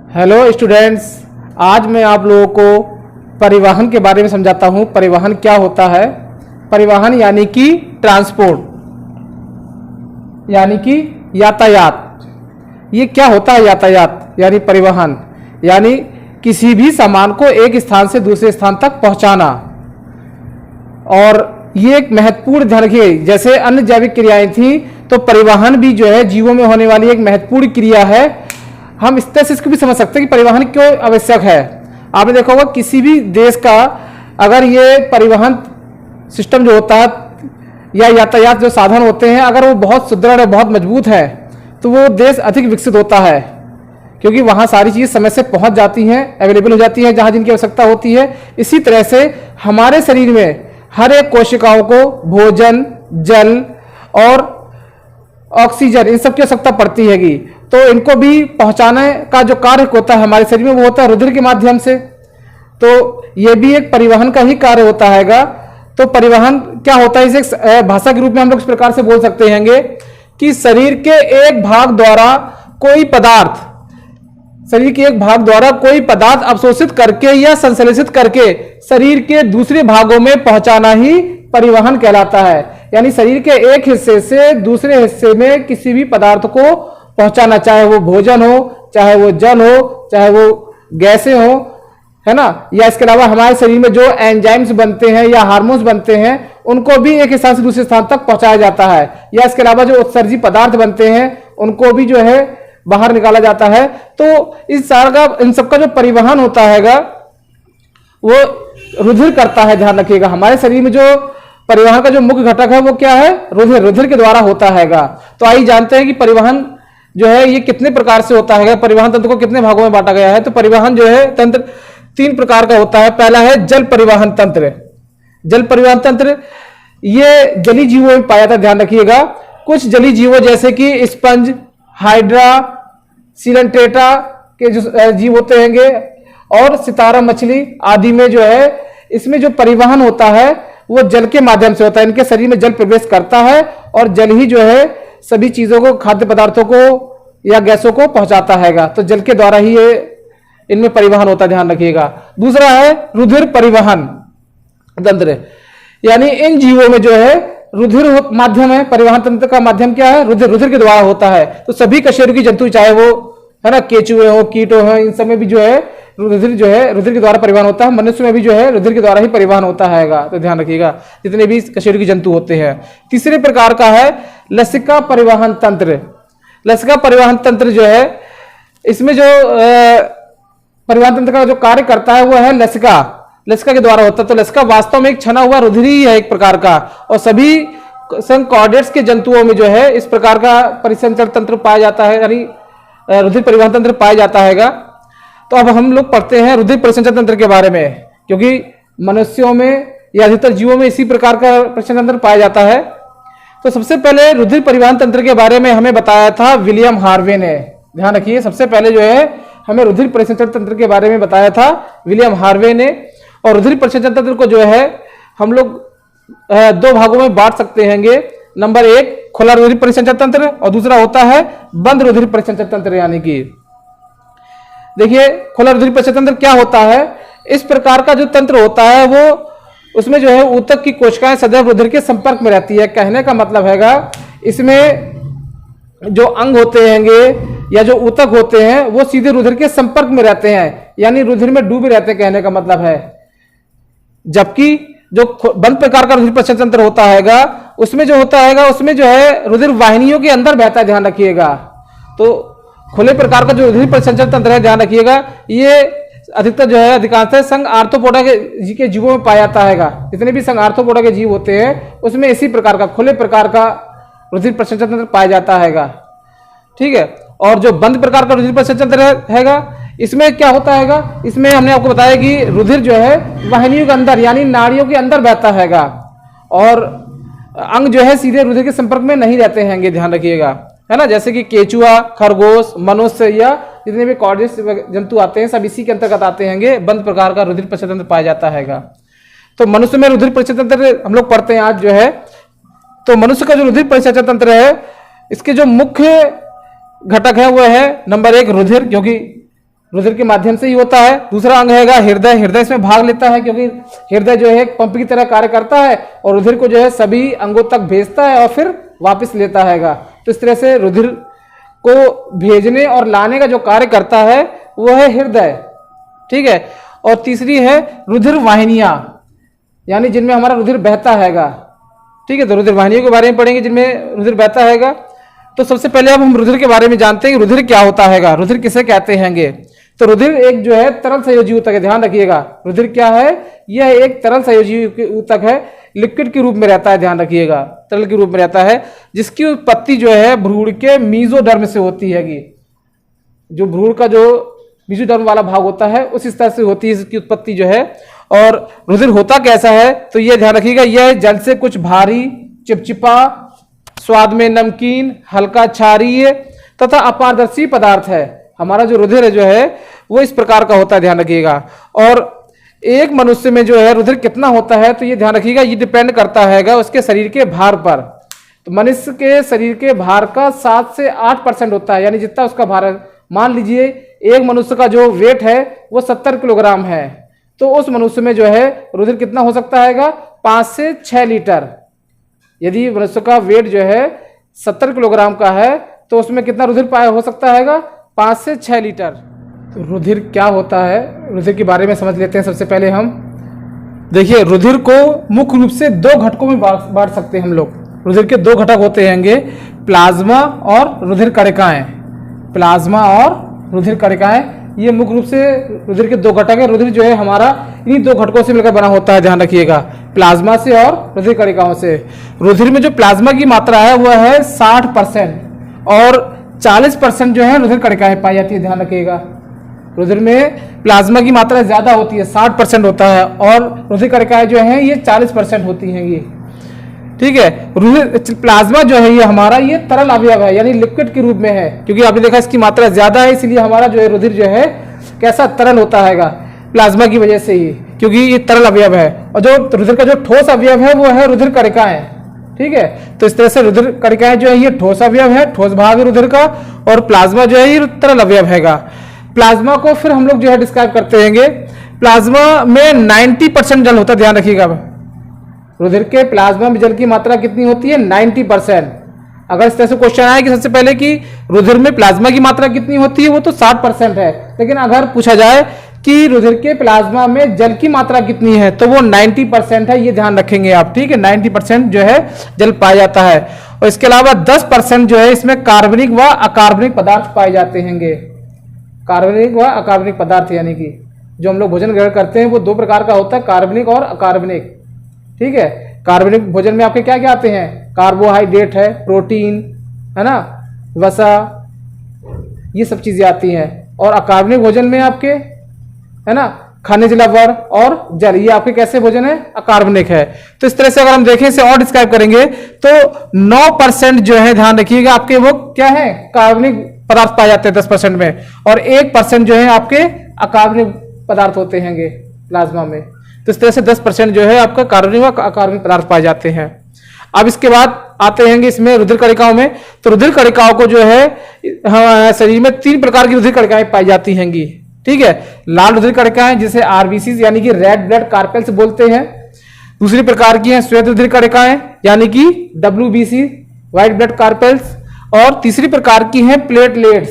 Hello students, आज मैं आप लोगों को परिवहन के बारे में समझाता हूँ। परिवहन क्या होता है। परिवहन यानी कि ट्रांसपोर्ट, यानी कि यातायात। ये क्या होता है यातायात यानी परिवहन, यानी किसी भी सामान को एक स्थान से दूसरे स्थान तक पहुंचाना। और ये एक महत्वपूर्ण, ध्यान रखिए, जैसे अन्य जैविक क्रियाएं थी तो परिवहन भी जो है जीवों में होने वाली एक महत्वपूर्ण क्रिया है। हम इस तरह से इसको भी समझ सकते हैं कि परिवहन क्यों आवश्यक है। आपने देखा होगा किसी भी देश का अगर ये परिवहन सिस्टम जो होता है या यातायात जो साधन होते हैं, अगर वो बहुत सुदृढ़ और बहुत मजबूत है तो वो देश अधिक विकसित होता है, क्योंकि वहाँ सारी चीज़ समय से पहुँच जाती हैं, अवेलेबल हो जाती है जहाँ जिनकी आवश्यकता होती है। इसी तरह से हमारे शरीर में हर एक कोशिकाओं को भोजन, जल और ऑक्सीजन, इन सब की आवश्यकता पड़ती हैगी। तो इनको भी पहुंचाने का जो कार्य होता है हमारे शरीर में, वो होता है रुधिर के माध्यम से। तो ये भी एक परिवहन का ही कार्य होता हैगा। तो परिवहन क्या होता है, इसे भाषा के रूप में हम लोग इस प्रकार से बोल सकते हैं कि शरीर के एक भाग द्वारा कोई पदार्थ, शरीर के एक भाग द्वारा कोई पदार्थ अवशोषित करके या संश्लेषित करके शरीर के दूसरे भागों में पहुंचाना ही परिवहन कहलाता है। यानी शरीर के एक हिस्से से दूसरे हिस्से में किसी भी पदार्थ को पहुंचाना, चाहे वो भोजन हो, चाहे वो जल हो, चाहे वो गैसें हो, है ना। या इसके अलावा हमारे शरीर में जो एंजाइम्स बनते हैं या हार्मोन्स बनते हैं, उनको भी एक स्थान से दूसरे स्थान तक पहुंचाया जाता है। या इसके अलावा जो उत्सर्जी पदार्थ बनते हैं उनको भी जो है बाहर निकाला जाता है। तो इस सारा का, इन सबका जो परिवहन होता हैगा वो रुधिर करता है। ध्यान रखिएगा, हमारे शरीर में जो परिवहन का जो मुख्य घटक है वो क्या है, रुधिर। रुधिर के द्वारा होता हैगा। तो आइए जानते हैं कि परिवहन जो है ये कितने प्रकार से होता है, परिवहन तंत्र को कितने भागों में बांटा गया है। तो परिवहन जो है तंत्र 3 प्रकार का होता है। पहला है जल परिवहन तंत्र। जल परिवहन तंत्र ये जलीय जीवों में पाया जाता है। ध्यान रखिएगा, कुछ जलीय जीवों जैसे कि स्पंज, हाइड्रा, सिलेंट्रेटा के जो जीव होते हैं और सितारा मछली आदि में जो है, इसमें जो परिवहन होता है वो जल के माध्यम से होता है। इनके शरीर में जल प्रवेश करता है और जल ही जो है सभी चीजों को, खाद्य पदार्थों को या गैसों को पहुंचाता हैगा। तो जल के द्वारा ही ये इनमें परिवहन होता है। ध्यान रखिएगा। दूसरा है रुधिर परिवहन तंत्र, यानी इन जीवों में जो है रुधिर माध्यम है। परिवहन तंत्र का माध्यम क्या है, रुधिर। रुधिर के द्वारा होता है। तो सभी कशेरुकी जंतु, चाहे वो है ना केचुए हो, कीट हो, इन सब में भी जो है रुधिर जो है रुधिर के द्वारा परिवहन होता है। मनुष्य में भी जो है रुधिर के द्वारा ही परिवहन होता हैगा। तो ध्यान रखिएगा, जितने भी कशेरुकी जंतु होते हैं। तीसरे प्रकार का है लसिका परिवहन तंत्र। लसिका परिवहन तंत्र जो है, इसमें जो परिवहन तंत्र का जो कार्य करता है वो है लसिका। लसिका के द्वारा होता है। तो लसिका वास्तव में एक छना हुआ रुधिर ही है एक प्रकार का। और सभी संकॉर्डेट्स के जंतुओं में जो है इस प्रकार का परिसंचरण तंत्र पाया जाता है, यानी रुधिर परिवहन तंत्र पाया जाता हैगा। तो अब हम लोग पढ़ते हैं रुधिर परिसंचरण तंत्र के बारे में, क्योंकि मनुष्यों में या अधिकतर जीवों में इसी प्रकार का परिसंचरण तंत्र पाया जाता है। तो सबसे पहले रुधिर परिवहन तंत्र के बारे में हमें बताया था विलियम हार्वे ने। ध्यान रखिए, सबसे पहले जो है हमें रुधिर परिसंचरण तंत्र के बारे में बताया था विलियम हार्वे ने। और रुधिर परिसंचरण तंत्र को जो है हम लोग 2 भागों में बांट सकते हैं। नंबर 1 खुला रुधिर परिसंचरण तंत्र और दूसरा होता है बंद रुधिर परिसंचरण तंत्र। यानी कि देखिए, खुला रुधिर परिसंचरण तंत्र क्या होता है। इस प्रकार का जो तंत्र होता है वो, उसमें जो है ऊतक की कोशिकाएं सदैव रुधिर के संपर्क में रहती है। कहने का मतलब हैगा, इसमें जो अंग होते हैं या जो ऊतक होते हैं वो सीधे रुधिर के संपर्क में रहते हैं, यानी रुधिर में डूबे रहते हैं, कहने का मतलब है। जबकि जो बंद प्रकार का रुधिर परिसंचरण तंत्र होता हैगा, उसमें जो होता हैगा, उसमें जो है रुधिर वाहिनियों के अंदर बहता है। ध्यान रखिएगा। तो खुले प्रकार का जो रुधिर परिसंचरण तंत्र है, ध्यान रखिएगा, ये अधिकतर जो है अधिकांशतः संघ आर्थ्रोपोडा के जीवों में पाया जाता हैगा। जितने भी संघ आर्थ्रोपोडा के जीव होते हैं उसमें इसी प्रकार का खुले प्रकार का रुधिर परिसंचरण तंत्र पाया जाता हैगा। ठीक है। और जो बंद प्रकार का रुधिर परिसंचरण तंत्र हैगा, इसमें क्या होता हैगा, इसमें हमने आपको बताया कि रुधिर जो है वाहिनियों के अंदर यानी नाड़ियों के अंदर बहता हैगा और अंग जो है सीधे रुधिर के संपर्क में नहीं रहते हैं। ध्यान रखिएगा, है ना। जैसे कि केचुआ, खरगोश, मनुष्य या जितने भी कॉर्डेट्स जंतु आते हैं सब इसी के अंतर्गत आते हैं। बंद प्रकार का रुधिर परिसंचरण तंत्र पाया जाता हैगा। तो मनुष्य में रुधिर परिसंचरण तंत्र हम लोग पढ़ते हैं आज जो है। तो मनुष्य का जो रुधिर परिसंचरण तंत्र है, इसके जो मुख्य घटक है वो है नंबर 1 रुधिर, क्योंकि रुधिर के माध्यम से ही होता है। दूसरा अंग हैगा हृदय, हृदय इसमें भाग लेता है क्योंकि हृदय जो है पंप की तरह कार्य करता है और रुधिर को जो है सभी अंगों तक भेजता है और फिर वापस लेता हैगा। तो इस तरह से रुधिर को भेजने और लाने का जो कार्य करता है वो है हृदय, ठीक है। और तीसरी है रुधिर वाहिनियां, यानी जिनमें हमारा रुधिर बहता हैगा, ठीक है। तो रुधिर वाहिनियों के बारे में पढ़ेंगे जिनमें रुधिर बहता हैगा। तो सबसे पहले अब हम रुधिर के बारे में जानते हैं कि रुधिर क्या होता हैगा, रुधिर किसे कहते हैंगे। तो रुधिर एक जो है तरल संयोजी ऊतक है, ध्यान रखिएगा। रुधिर क्या है, यह एक तरल संयोजी ऊतक है, लिक्विड के रूप में रहता है, ध्यान रखिएगा, तरल के रूप में रहता है, जिसकी उत्पत्ति जो है भ्रूण के मीजोडर्म से होती हैगी। जो भ्रूण का जो मीजोडर्म वाला भाग होता है उस स्तर से होती है इसकी उत्पत्ति जो है। और रुधिर होता कैसा है, तो यह ध्यान रखिएगा, यह जल से कुछ भारी, चिपचिपा, स्वाद में नमकीन, हल्का क्षारीय तथा अपारदर्शी पदार्थ है। हमारा जो रुधिर है जो है वो इस प्रकार का होता है, ध्यान रखिएगा। और एक मनुष्य में जो है रुधिर कितना होता है, तो ये ध्यान रखिएगा, ये डिपेंड करता है उसके शरीर के भार पर। तो मनुष्य के शरीर के भार का 7 से 8% होता है, यानी जितना उसका भार है। मान लीजिए एक मनुष्य का जो वेट है वो 70 किलोग्राम है, तो उस मनुष्य में जो है रुधिर कितना हो सकता है, 5 से 6 लीटर। यदि मनुष्य का वेट जो है 70 किलोग्राम का है तो उसमें कितना रुधिर हो सकता है, 5 से 6 लीटर। तो रुधिर क्या होता है, रुधिर के बारे में समझ लेते हैं। सबसे पहले हम देखिए, रुधिर को मुख्य रूप से 2 घटकों में बांट सकते हैं हम लोग। रुधिर के 2 घटक होते हैंगे, प्लाज्मा और रुधिर कणिकाएं। प्लाज्मा और रुधिर कणिकाएं, ये मुख्य रूप से रुधिर के 2 घटक है। रुधिर जो है हमारा इन्हीं 2 घटकों से मिलकर बना होता है, ध्यान रखिएगा, प्लाज्मा से और रुधिर कणिकाओं से। रुधिर में जो प्लाज्मा की मात्रा है वह है 60% और 40% जो है रुधिर कणिकाएं पाई जाती है, ध्यान रखिएगा। रुधिर में प्लाज्मा की मात्रा ज्यादा होती है, 60% होता है, और रुधिर कणिकाएं जो है ये 40% होती हैं ये, ठीक है। रुधिर प्लाज्मा जो है ये हमारा ये तरल अवयव है, यानी लिक्विड के रूप में है, क्योंकि आपने देखा इसकी मात्रा ज्यादा है, इसलिए हमारा जो है रुधिर जो है कैसा तरल होता है प्लाज्मा की वजह से ही, क्योंकि ये तरल अवयव है। और जो रुधिर का जो ठोस अवयव है वो है रुधिर कणिकाएं, ठीक है। तो इस तरह से रुधिर कणिकाएं जो है ये ठोस अवयव है, ठोस भाग है रुधिर का, और प्लाज्मा जो है ये तरल अवयव हैगा। प्लाज्मा को फिर हम लोग जो है डिस्क्राइब करते हैंगे। प्लाज्मा में 90% जल होता है, ध्यान रखिएगा। रुधिर के प्लाज्मा में जल की मात्रा कितनी होती है, 90%। अगर इस तरह से क्वेश्चन आए कि सबसे पहले कि रुधिर में प्लाज्मा की मात्रा कितनी होती है, वो तो 60% है, लेकिन अगर पूछा जाए कि रुधिर के प्लाज्मा में जल की मात्रा कितनी है, तो वो 90% है, ये ध्यान रखेंगे आप, ठीक है। 90% जो है जल पाया जाता है, और इसके अलावा 10% जो है इसमें कार्बनिक व अकार्बनिक पदार्थ पाए जाते हैंगे। कार्बनिक व अकार्बनिक पदार्थ, यानी कि जो हम लोग भोजन ग्रहण करते हैं वो 2 प्रकार का होता है, कार्बनिक और अकार्बनिक, ठीक है। कार्बनिक भोजन में आपके क्या क्या आते हैं, कार्बोहाइड्रेट है, प्रोटीन है ना, वसा, ये सब चीजें आती हैं। और अकार्बनिक भोजन में आपके है ना खनिज लवण और जल, ये आपके कैसे भोजन है, अकार्बनिक है। तो इस तरह से अगर हम देखें, इसे और डिस्क्राइब करेंगे तो 9% जो है, ध्यान रखिएगा, आपके वो क्या है, कार्बनिक पदार्थ पाए जाते हैं 10% में, और 1% जो है आपके अकार्बनिक पदार्थ होते हैं प्लाज्मा में। तो इस तरह से 10% जो है आपका कार्बनिक व अकार्बनिक पदार्थ पाए जाते हैं। अब इसके बाद आते हैं इसमें रुधिर कणिकाओं में। तो रुधिर कणिकाओं को जो है शरीर में 3 प्रकार की रुधिर कणिकाएं पाई जाती हैंगी, ठीक है। लाल रुधिर कणिकाएं जिसे आरबीसी यानी कि रेड ब्लड कार्पेल्स बोलते हैं। दूसरी प्रकार की है श्वेत रुधिर कणिकाएं यानी कि WBC व्हाइट ब्लड कार्पेल्स, और तीसरी प्रकार की हैं प्लेटलेट्स,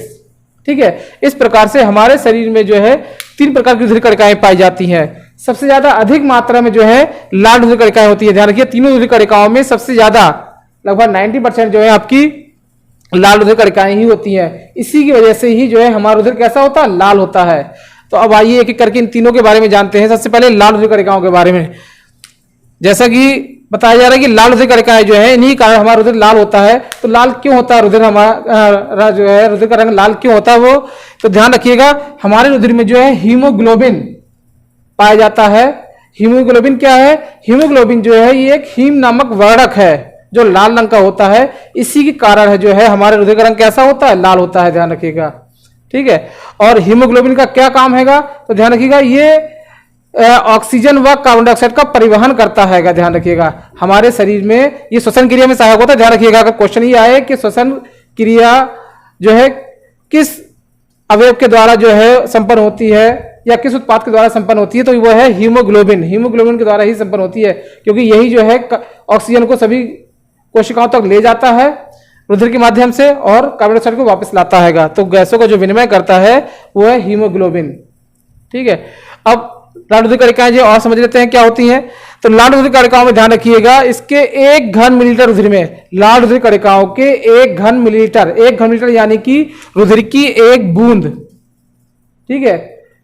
ठीक है। इस प्रकार से हमारे शरीर में जो है 3 प्रकार की रुधिर कणिकाएं पाई जाती हैं। सबसे ज्यादा अधिक मात्रा में जो है लाल रुधिर कणिकाएं होती है, ध्यान रखिए। तीनों रुधिर कणिकाओं में सबसे ज्यादा लगभग 90% जो है आपकी लाल रुधिर कणिकाएं ही होती है। इसी की वजह से ही जो है हमारा रुधिर कैसा होता है, लाल होता है। तो अब आइए एक एक करके इन तीनों के बारे में जानते हैं। सबसे पहले लाल रुधिर कणिकाओं के बारे में, जैसा कि बताया जा रहा है कि लाल रुधिर कणिकाएं जो है इन्हीं कारण हमारा रुधिर लाल होता है। तो लाल क्यों होता है रुधिर, हमारा जो है रुधिर का रंग लाल क्यों होता है वो, तो ध्यान रखिएगा, हमारे रुधिर में जो है हीमोग्लोबिन पाया जाता है। हीमोग्लोबिन क्या है, हीमोग्लोबिन जो है ये एक हीम नामक वर्णक है जो लाल रंग का होता है। इसी के कारण है जो है हमारे रुधिर का रंग कैसा होता है, लाल होता है, ध्यान रखिएगा, ठीक है। और हीमोग्लोबिन का क्या काम हैगा, तो ध्यान रखिएगा, ये ऑक्सीजन व कार्बन डाइऑक्साइड का परिवहन करता है, ध्यान रखिएगा। हमारे शरीर में ये श्वसन क्रिया में सहायक होता है, ध्यान रखिएगा। अगर क्वेश्चन ये आए कि श्वसन क्रिया जो है किस अवयव के द्वारा जो है संपन्न होती है या किस उत्पाद के द्वारा संपन्न होती है, तो वो है हीमोग्लोबिन। हीमोग्लोबिन के द्वारा ही संपन्न होती है, क्योंकि यही जो है ऑक्सीजन को सभी कोशिकाओं तक ले जाता है रुधिर के माध्यम से और कार्बन डाइऑक्साइड को वापस लाता है। तो गैसों का जो विनिमय करता है वो है हीमोग्लोबिन। ठीक है, अब लाल रुधिर कणिकाएं जो और समझ लेते हैं क्या होती हैं। तो लाल रुधिर कणिकाओं में ध्यान रखिएगा, इसके 1 घन मिलीलीटर रुधिर में, लाल रुधिर कणिकाओं के 1 घन मिलीलीटर, 1 घन मिलीलीटर यानी कि रुधिर की 1 बूंद, ठीक है,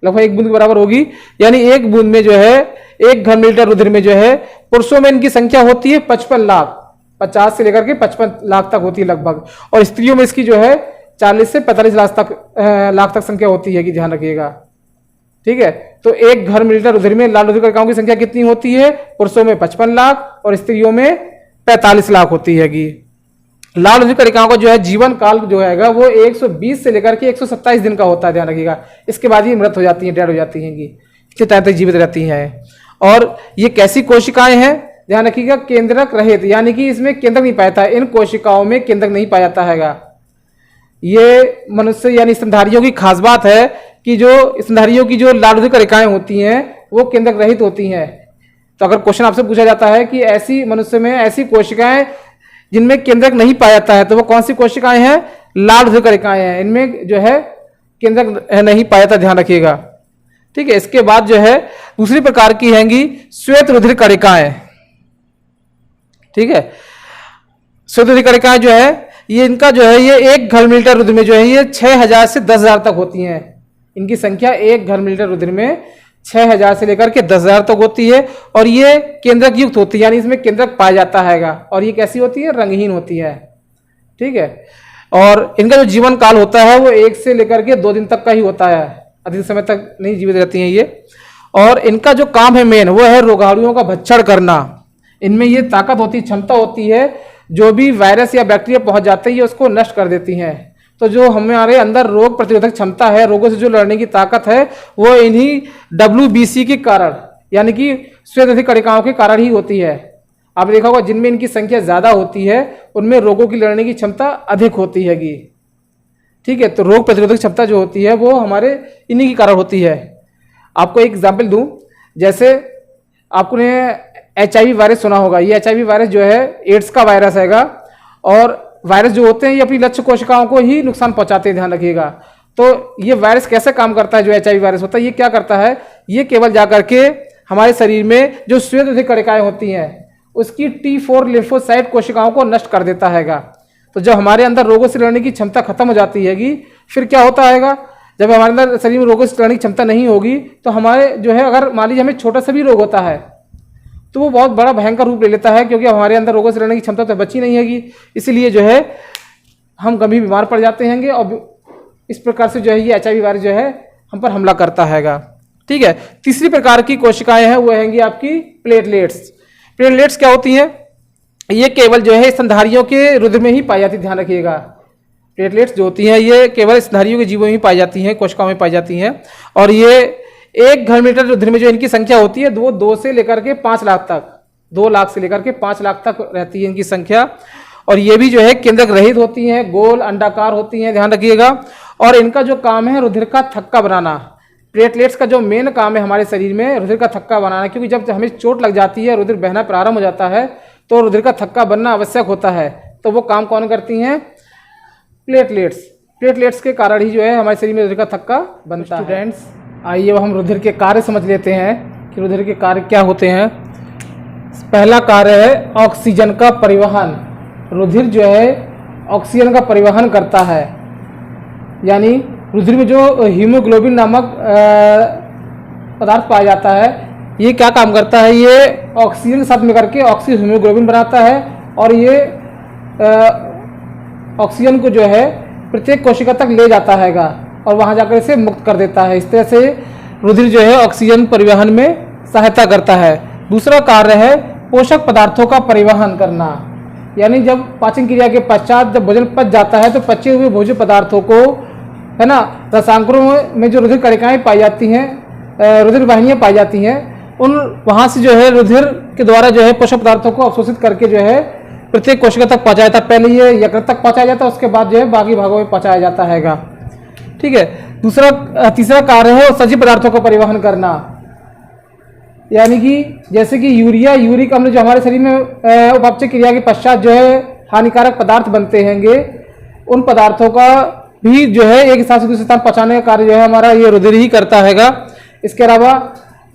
लगभग 1 बूंद के बराबर होगी, यानी 1 बूंद में जो है 1 घन मिलीलीटर रुधिर में जो है पुरुषों में इनकी संख्या होती है 55 लाख, 50 से लेकर के 55 लाख तक होती है लगभग, और स्त्रियों में इसकी जो है 40 से 45 लाख तक संख्या होती है कि ध्यान रखिएगा। ठीक है, तो 1 घन मिलीलीटर रुधिर में लाल रुधिर कणिकाओं की संख्या कितनी होती है, पुरुषों में 55 लाख और स्त्रियों में 45 लाख होती है। लाल रुधिर कणिकाओं का जो है जीवन काल जो है वो 120 से लेकर के 127 दिन का होता है, ध्यान रखिएगा। इसके बाद ये मृत हो जाती है, डेड हो जाती है, इतने टाइम तक जीवित रहती हैं। और ये कैसी कोशिकाएं हैं, ध्यान रखिएगा, केंद्रक रहित, यानी कि इसमें केंद्रक नहीं पाया था, इन कोशिकाओं में केंद्रक नहीं पाया जाता हैगा। ये मनुष्य यानी स्तनधारियों की खास बात है कि जो स्तनधारियों की जो लाल रुधिर कणिकाएं होती हैं वो केंद्रक रहित होती हैं। तो अगर क्वेश्चन आपसे पूछा जाता है कि ऐसी मनुष्य में ऐसी कोशिकाएं जिनमें केंद्रक नहीं पाया जाता है, तो वो कौन सी कोशिकाएं हैं, लाल रुधिर कणिकाएं हैं, इनमें जो है केंद्रक नहीं पाया जाता, ध्यान रखिएगा। ठीक है, इसके बाद जो है दूसरी प्रकार की हैंगी श्वेत रुधिर कणिकाएं। ठीक है, श्वेत रुधिर कणिकाएं जो है ये इनका जो है ये 1 घन मिलीलीटर रुधिर में जो है ये 6000 से 10,000 तक होती हैं। इनकी संख्या 1 घन मिलीलीटर रुधिर में 6000 से लेकर के 10,000 तक होती है, और ये केंद्रक युक्त होती है, यानी इसमें केंद्रक पाया जाता हैगा, और ये कैसी होती है, रंगहीन होती है। ठीक है, और इनका जो जीवन काल होता है वो 1 से लेकर के 2 दिन तक का ही होता है, अधिक समय तक नहीं जीवित रहती हैं ये। और इनका जो काम है मेन वो है रोगाणुओं का भक्षण करना। इनमें ये ताकत होती, क्षमता होती है, जो भी वायरस या बैक्टीरिया पहुंच जाते हैं ये उसको नष्ट कर देती हैं। तो जो हमारे अंदर रोग प्रतिरोधक क्षमता है, रोगों से जो लड़ने की ताकत है, वो इन्हीं WBC के कारण, यानी कि श्वेत रुधिर कणिकाओं के कारण ही होती है। आपने देखा होगा जिनमें इनकी संख्या ज्यादा होती है उनमें रोगों की लड़ने की क्षमता अधिक होती है। ठीक है, तो रोग प्रतिरोधक क्षमता जो होती है वो हमारे इन्हीं के कारण होती है। आपको एक एग्जाम्पल दूं, जैसे आपने HIV वायरस सुना होगा। ये HIV वायरस जो है एड्स का वायरस हैगा, और वायरस जो होते हैं ये अपनी लक्ष्य कोशिकाओं को ही नुकसान पहुंचाते हैं, ध्यान रखिएगा। तो ये वायरस कैसे काम करता है, जो HIV वायरस होता है ये क्या करता है, ये केवल जाकर के हमारे शरीर में जो श्वेत रुधिर कणिकाएं होती हैं उसकी T4 लिम्फोसाइट कोशिकाओं को नष्ट कर देता हैगा। तो जब हमारे अंदर रोगों से लड़ने की क्षमता खत्म हो जाती हैगी, फिर क्या होता हैगा, जब हमारे अंदर शरीर में रोगों से लड़ने की क्षमता नहीं होगी तो हमारे जो है, अगर मान लीजिए हमें छोटा सा भी रोग होता है तो वो बहुत बड़ा भयंकर रूप ले लेता है, क्योंकि हमारे अंदर रोगों से लड़ने की क्षमता तो बची नहीं हैगी। इसलिए जो है हम गंभीर बीमार पड़ जाते हैं, और इस प्रकार से जो है ये HIV वायरस जो है हम पर हमला करता हैगा। ठीक है, तीसरी प्रकार की कोशिकाएं हैं वो हैंगी आपकी प्लेटलेट्स। प्लेटलेट्स क्या होती हैं, ये केवल जो है स्तनधारियों के रुधिर में ही पाई जाती है, ध्यान रखिएगा। प्लेटलेट्स जो होती हैं ये केवल स्तनधारियों के जीवों में ही पाई जाती हैं, कोशिकाओं में पाई जाती हैं, और ये 1 घन मिलीलीटर रुधिर में जो इनकी संख्या होती है वो 2 से लेकर के 5 लाख तक, 2 लाख से लेकर के 5 लाख तक रहती है इनकी संख्या। और ये भी जो है केंद्रक रहित होती हैं, गोल अंडाकार होती हैं, ध्यान रखिएगा। और इनका जो काम है रुधिर का थक्का बनाना। प्लेटलेट्स का जो मेन काम है हमारे शरीर में रुधिर का थक्का बनाना, क्योंकि जब हमें चोट लग जाती है, रुधिर बहना प्रारंभ हो जाता है, तो रुधिर का थक्का बनना आवश्यक होता है। तो वो काम कौन करती हैं, प्लेटलेट्स। प्लेटलेट्स के कारण ही जो है हमारे शरीर में रुधिर का थक्का बनता है। स्टूडेंट्स, आइए अब हम रुधिर के कार्य समझ लेते हैं कि रुधिर के कार्य क्या होते हैं। पहला कार्य है ऑक्सीजन का परिवहन। रुधिर जो है ऑक्सीजन का परिवहन करता है, यानी रुधिर में जो हीमोग्लोबिन नामक पदार्थ पाया जाता है ये क्या काम करता है, ये ऑक्सीजन के साथ में करके ऑक्सी हीमोग्लोबिन बनाता है, और ये ऑक्सीजन को जो है प्रत्येक कोशिका तक ले जाता हैगा और वहां जाकर इसे मुक्त कर देता है। इस तरह से रुधिर जो है ऑक्सीजन परिवहन में सहायता करता है। दूसरा कार्य है पोषक पदार्थों का परिवहन करना, यानी जब पाचन क्रिया के पश्चात जब भोजन पच जाता है तो पचे हुए भोज्य पदार्थों को, है ना, रसांकुरों में जो रुधिर कणिकाएं पाई जाती हैं, रुधिर वाहिनियां पाई जाती हैं, उन वहां से जो है रुधिर के द्वारा जो है पोषक पदार्थों को अवशोषित करके जो है प्रत्येक कोशिका तक पहुंचाया जाता है। पहले ये यकृत तक पहुंचाया जाता है, उसके बाद जो है बाकी भागों में पहुंचाया जाता हैगा। ठीक है। तीसरा कार्य है वो सजीव पदार्थों का परिवहन करना, यानी कि जैसे कि यूरिया, यूरिक अम्ल जो हमारे शरीर में उपापचय क्रिया के पश्चात जो है हानिकारक पदार्थ बनते हैंगे, उन पदार्थों का भी जो है एक स्थान से दूसरे स्थान पहुंचाने का कार्य जो है हमारा ये रुधिर ही करता हैगा। इसके अलावा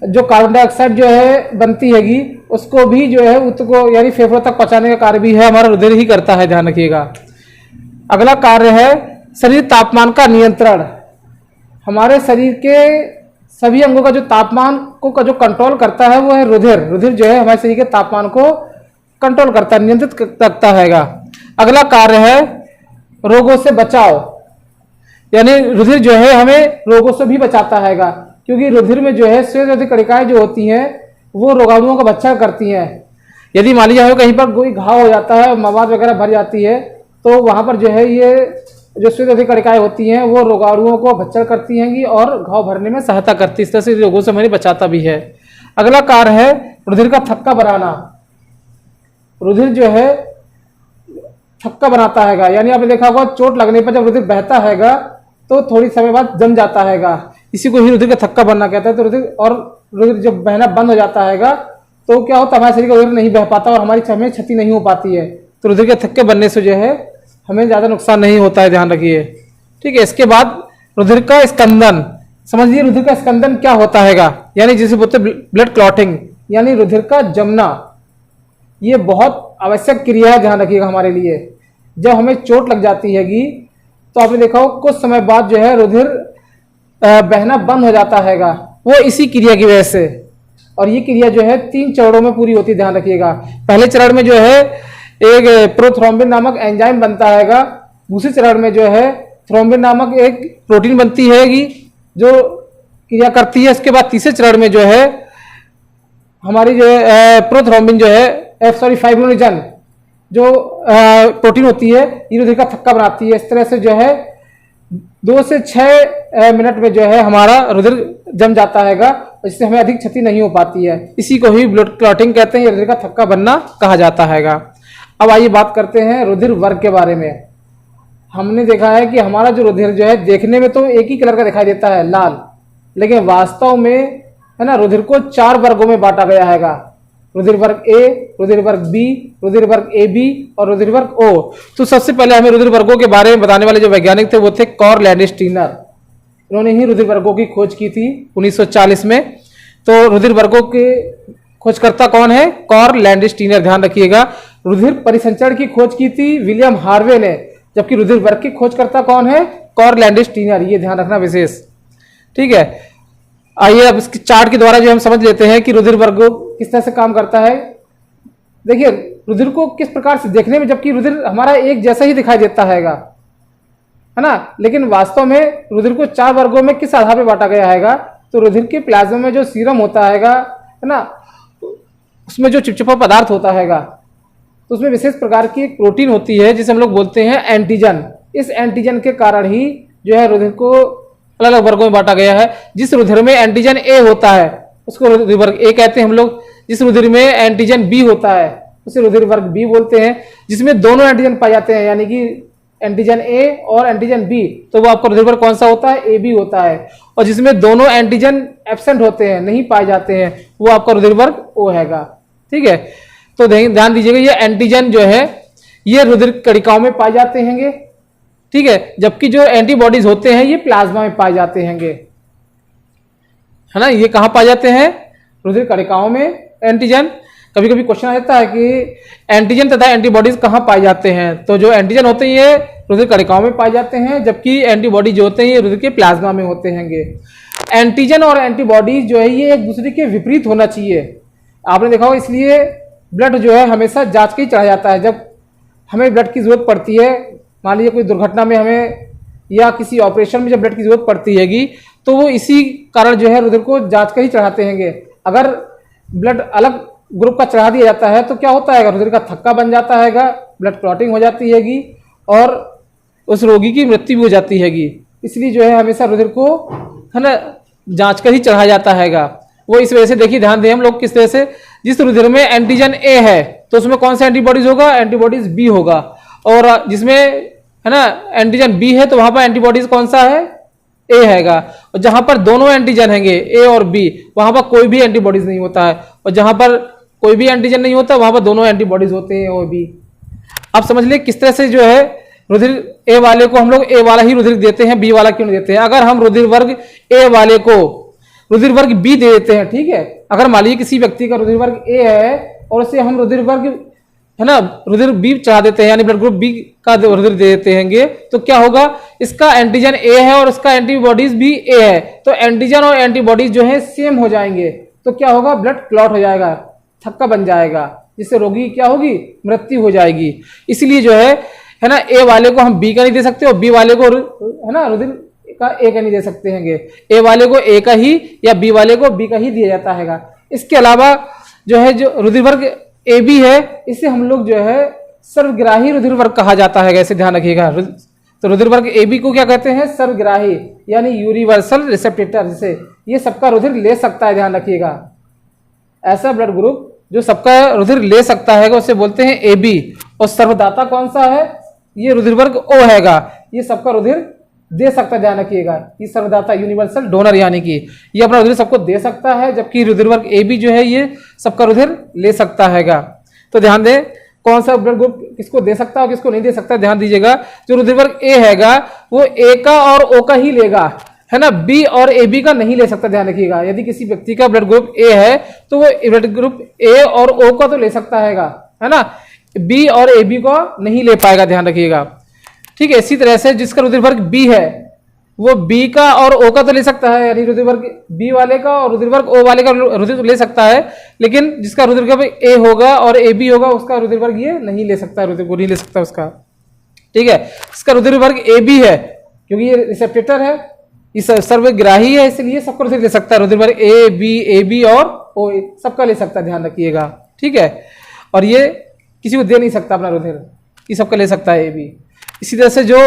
जो कार्बन डाइऑक्साइड जो है बनती हैगी, उसको भी जो है उसको यानी फेफड़ों तक पहुंचाने का कार्य भी है हमारा रुधिर ही करता है, ध्यान रखिएगा। अगला कार्य है शरीर तापमान का नियंत्रण। हमारे शरीर के सभी अंगों का जो तापमान को का जो कंट्रोल करता है वो है रुधिर। रुधिर जो है हमारे शरीर के तापमान को कंट्रोल करता है, नियंत्रित रखता हैगा। अगला कार्य है रोगों से बचाव, यानी रुधिर जो है हमें रोगों से भी बचाता हैगा, क्योंकि रुधिर में जो है श्वेतवर्ती कणिकाएं जो होती हैं वो रोगाणुओं का बचाव करती हैं। यदि मान लीजिए हमें कहीं पर कोई घाव हो जाता है, मवाद वगैरह भर जाती है, तो वहां पर जो है ये जो श्वेतवर्ती कणिकाएं होती हैं वो रोगाणुओं को भक्षण करती हैं और घाव भरने में सहायता करती है। इस तरह से रोगों से हमें बचाता भी है। अगला कार्य है रुधिर का थक्का बनाना। रुधिर जो है थक्का बनाता हैगा, यानी आपने देखा होगा चोट लगने पर जब रुधिर बहता हैगा तो थोड़ी समय बाद जम जाता हैगा, इसी को ही रुधिर का थक्का बनना कहता है। तो रुधिर जब बहना बंद हो जाता हैगा तो क्या होता है, हमारे शरीर का रुधिर नहीं बह पाता और हमारी हमें क्षति नहीं हो पाती है। तो रुधिर के थक्के बनने से जो है हमें ज्यादा नुकसान नहीं होता है, ध्यान रखिए। ठीक है। इसके बाद रुधिर का स्कंदन। समझिए रुधिर का स्कंदन क्या होता हैगा, यानी जिसे बोलते हैं ब्लड क्लॉटिंग, यानी रुधिर का जमना। ये बहुत आवश्यक क्रिया है, ध्यान रखिएगा हमारे लिए। जब हमें चोट लग जाती हैगी तो आपने देखा हो कुछ समय बाद जो है रुधिर बहना बंद हो जाता हैगा, वो इसी क्रिया की वजह से। और ये क्रिया जो है 3 चरणों में पूरी होती है, ध्यान रखिएगा। पहले चरण में जो है एक प्रोथ्रोम्बिन नामक एंजाइम बनता हैगा। दूसरे चरण में जो है थ्रोम्बिन नामक एक प्रोटीन बनती हैगी जो क्रिया करती है। इसके बाद तीसरे चरण में जो है हमारी जो है प्रोथ्रोम्बिन जो है फाइब्रिनोजन जो प्रोटीन होती है, ये रुधिर का थक्का बनाती है। इस तरह से जो है 2 से 6 मिनट में जो है हमारा रुधिर जम जाता हैगा, इससे हमें अधिक क्षति नहीं हो पाती है। इसी को ही ब्लड क्लॉटिंग कहते हैं, ये रुधिर का थक्का बनना कहा जाता हैगा। अब आइए बात करते हैं रुधिर वर्ग के बारे में। हमने देखा है कि हमारा जो रुधिर जो है देखने में तो एक ही कलर का दिखाई देता है, लाल, लेकिन वास्तव में है ना रुधिर को 4 वर्गों में बांटा गया हैगा। रुधिर वर्ग ए, रुधिर वर्ग बी, रुधिर वर्ग ए बी और रुधिर वर्ग ओ। तो सबसे पहले हमें रुधिर वर्गों के बारे में बताने वाले जो वैज्ञानिक थे वो थे कॉर्ल लैंडस्टीनर। इन्होंने ही रुधिर वर्गों की खोज की थी 1940 में। तो रुधिर वर्गों के खोजकर्ता कौन है? कॉर्ल लैंडस्टीनर, ध्यान रखिएगा। रुधिर परिसंचरण की खोज की थी विलियम हार्वे ने, जबकि रुधिर वर्ग की खोजकर्ता कौन है? Curl Landsteiner. ये ध्यान रखना विशेष, ठीक है। आइए अब इसके चार्ट के द्वारा जो हम समझ लेते हैं कि रुधिर वर्ग किस तरह से काम करता है। देखिए रुधिर को किस प्रकार से देखने में, जबकि रुधिर हमारा एक जैसा ही दिखाई देता हैगा, है ना, लेकिन वास्तव में रुधिर को 4 वर्गों में किस आधार पर बांटा गया हैगा? तो रुधिर के प्लाज्मा में जो सीरम होता हैगा, है ना, उसमें जो चिपचिपा पदार्थ होता हैगा, तो उसमें विशेष प्रकार की एक प्रोटीन होती है जिसे हम लोग बोलते हैं एंटीजन। इस एंटीजन के कारण ही जो है रुधिर को अलग अलग वर्गों में बांटा गया है। जिस रुधिर में एंटीजन ए होता है उसको रुधिर वर्ग ए कहते हैं हम लोग। जिस रुधिर में एंटीजन बी होता है उसे रुधिर वर्ग बी बोलते हैं। जिसमें दोनों एंटीजन पाए जाते हैं, यानी कि एंटीजन ए और एंटीजन बी, तो वो आपका रुधिर वर्ग कौन सा होता है? ए बी होता है। और जिसमें दोनों एंटीजन एब्सेंट होते हैं, नहीं पाए जाते हैं, वो आपका रुधिर वर्ग ओ हैगा। ठीक है। तो ध्यान दीजिएगा, ये एंटीजन जो है ये रुधिर कणिकाओं में पाए जाते हैंगे, ठीक है, जबकि जो एंटीबॉडीज होते हैं ये प्लाज्मा में पाए जाते हैंगे, है ना। ये कहाँ पाए जाते हैं? रुधिर कणिकाओं में एंटीजन। कभी कभी क्वेश्चन आ जाता है कि एंटीजन तथा एंटीबॉडीज कहाँ पाए जाते हैं? तो जो एंटीजन होते हैं ये रुधिर कणिकाओं में पाए जाते हैं, जबकि एंटीबॉडी जो होते हैं ये रुधिर के प्लाज्मा में होते हैंगे। एंटीजन और एंटीबॉडीज जो है ये एक दूसरे के विपरीत होना चाहिए, आपने देखा होगा। इसलिए ब्लड जो है हमेशा जांच के ही चढ़ा जाता है। जब हमें ब्लड की जरूरत पड़ती है, मान लीजिए कोई दुर्घटना में हमें या किसी ऑपरेशन में जब ब्लड की जरूरत पड़ती हैगी, तो वो इसी कारण जो है रुधिर को जांच कर ही चढ़ाते हैंगे। अगर ब्लड अलग ग्रुप का चढ़ा दिया जाता है तो क्या होता है? रुधिर का थक्का बन जाता हैगा, ब्लड क्लॉटिंग हो जाती हैगी और उस रोगी की मृत्यु भी हो जाती हैगी। इसलिए जो है हमेशा रुधिर को, है ना, जांच कर ही चढ़ाया जाता हैगा। वो इस वजह से देखिए, ध्यान दें हम लोग किस तरह से, जिस रुधिर में एंटीजन ए है तो उसमें कौन सा एंटीबॉडीज होगा? एंटीबॉडीज बी होगा। और जिसमें, है ना, एंटीजन बी है तो वहां पर एंटीबॉडीज कौन सा है? ए हैगा, और जहां पर दोनों एंटीजन हैंगे ए और बी, वहां पर कोई भी एंटीबॉडीज नहीं होता है, और जहां पर कोई भी एंटीजन नहीं होता वहां पर दोनों एंटीबॉडीज होते हैं और बी। आप समझ लिए किस तरह से जो है रुधिर ए वाले को हम लोग ए वाला ही रुधिर देते हैं, बी वाला क्यों नहीं देते हैं। अगर हम रुधिर वर्ग ए वाले को रुधिर वर्ग बी दे देते हैं, ठीक है, अगर मान लीजिए किसी व्यक्ति का रुधिर वर्ग ए है और उसे हम रुधिर वर्ग है ना रुधिर बी चढ़ा देते हैं, यानी ब्लड ग्रुप बी का रुधिर दे देते हैं, तो क्या होगा, इसका एंटीजन ए है और इसका एंटीबॉडीज भी ए है, तो एंटीजन और एंटीबॉडीज जो है सेम हो जाएंगे, तो क्या होगा, ब्लड क्लॉट हो जाएगा, थक्का बन जाएगा, जिससे रोगी की क्या होगी, मृत्यु हो जाएगी। इसलिए जो है ना ए वाले को हम बी का नहीं दे सकते और बी वाले को है ना रुधिर का ए का नहीं दे सकते हैं। ए वाले को ए का ही या बी वाले को बी का ही दिया जाता है। इसके अलावा जो है जो रुधिर वर्ग ए बी है, इसे हम लोग जो है सर्वग्राही रुधिर वर्ग कहा जाता है, ऐसे ध्यान रखिएगा। तो रुधिर वर्ग ए बी को क्या कहते हैं, सर्वग्राही, यानी यूनिवर्सल रिसेप्टर, जिसे ये सबका रुधिर ले सकता है, ध्यान रखिएगा। ऐसा ब्लड ग्रुप जो सबका रुधिर ले सकता है उसे बोलते हैं ए बी। और सर्वदाता कौन सा है, ये रुधिर वर्ग ओ हैगा, ये सबका रुधिर दे सकता है, ध्यान रखिएगा। ये सर्वदाता यूनिवर्सल डोनर, यानी कि ये अपना रुधिर सबको दे सकता है, जबकि रुधिर वर्ग ए बी जो है ये सबका रुधिर ले सकता हैगा। तो ध्यान दें कौन सा ब्लड ग्रुप किसको दे सकता है और किसको नहीं दे सकता, ध्यान दीजिएगा। जो रुधिर वर्ग ए हैगा वो ए का और ओ का ही लेगा, है ना, बी और ए बी का नहीं ले सकता, ध्यान रखिएगा। यदि किसी व्यक्ति का ब्लड ग्रुप ए है तो वो ब्लड ग्रुप ए और ओ का तो ले सकता है ना, बी और ए बी को नहीं ले पाएगा, ध्यान रखिएगा, ठीक है। इसी तरह से जिसका रुधिर वर्ग बी है वो बी का और ओ का तो ले सकता है, यानी रुधिर वर्ग बी वाले का और रुधिर वर्ग ओ वाले का रुधिर तो ले सकता है, लेकिन जिसका रुधिर वर्ग ए होगा और ए बी होगा उसका रुधिर वर्ग ये नहीं ले सकता, रुधिर को नहीं ले सकता उसका, ठीक है। इसका रुधिर वर्ग ए बी है क्योंकि ये रिसेप्टर है, इस सर्वग्राही है, इसलिए सबका रुधिर ले सकता है। रुधिर वर्ग ए बी और ओ सबका ले सकता है, ध्यान रखिएगा, ठीक है। और ये किसी को दे नहीं सकता अपना रुधिर, ये सबका ले सकता है ए बी। इसी तरह से जो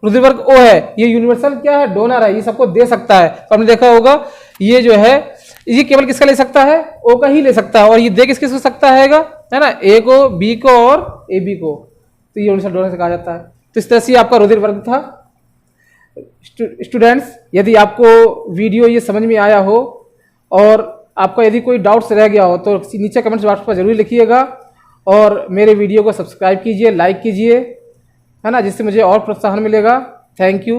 रुधिर वर्ग ओ है ये यूनिवर्सल क्या है, डोनर है, ये सबको दे सकता है। तो आपने देखा होगा ये जो है ये केवल किसका ले सकता है, ओ का ही ले सकता है, और ये दे किसको सकता है ना, ए को, बी को और ए बी को, तो ये यूनिवर्सल डोनर से कहा जाता है। तो इस तरह से आपका रुधिर वर्ग था। स्टूडेंट्स, यदि आपको वीडियो ये समझ में आया हो और आपका यदि कोई डाउट्स रह गया हो तो नीचे कमेंट्स बॉक्स पर जरूर लिखिएगा, और मेरे वीडियो को सब्सक्राइब कीजिए, लाइक कीजिए, है ना, जिससे मुझे और प्रोत्साहन मिलेगा। Thank you.